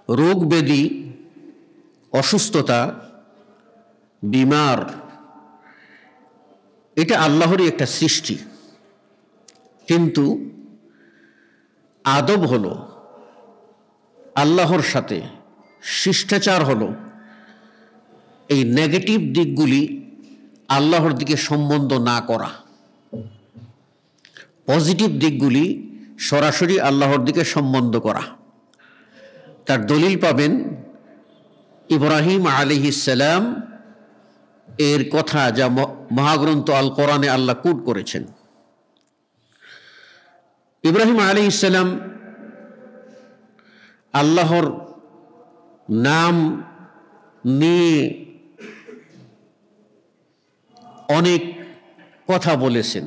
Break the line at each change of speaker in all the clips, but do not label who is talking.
রোগ ব্যাধি, অসুস্থতা, বিমার, এটা আল্লাহরই একটা সৃষ্টি। কিন্তু আদব হলো, আল্লাহর সাথে শিষ্টাচার হলো এই নেগেটিভ দিকগুলি আল্লাহর দিকে সম্বন্ধ না করা, পজিটিভ দিকগুলি সরাসরি আল্লাহর দিকে সম্বন্ধ করা। তার দলিল পাবেন ইব্রাহিম আলাইহিস সালাম এর কথা, যা মহাগ্রন্থ আল কোরআনে আল্লাহ কোট করেছেন। ইব্রাহিম আলাইহিস সালাম আল্লাহর নাম নিয়ে অনেক কথা বলেছেন।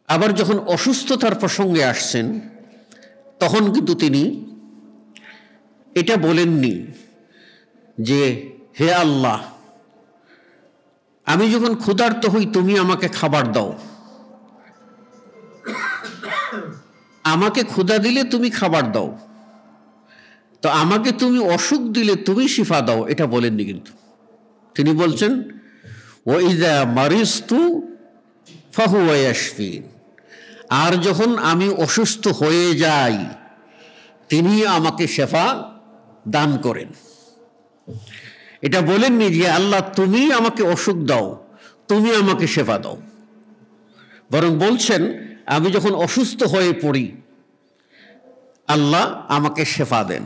আবার যখন অসুস্থতার প্রসঙ্গে আসছেন, তখন কিন্তু তিনি এটা বলেননি যে হে আল্লাহ, আমি যখন ক্ষুধার্ত হই তুমি আমাকে খাবার দাও, আমাকে ক্ষুধা দিলে তুমি খাবার দাও, তো আমাকে তুমি অসুখ দিলে তুমি শিফা দাও, এটা বলেননি। কিন্তু তিনি বলছেন ওয়াইযা মারিজতু ফাহুয়া ইয়াশফিন, আর যখন আমি অসুস্থ হয়ে যাই তিনি আমাকে শেফা দান করেন। এটা বলেননি যে আল্লাহ তুমি আমাকে অসুখ দাও, তুমি আমাকে শেফা দাও, বরং বলছেন আমি যখন অসুস্থ হয়ে পড়ি আল্লাহ আমাকে শেফা দেন।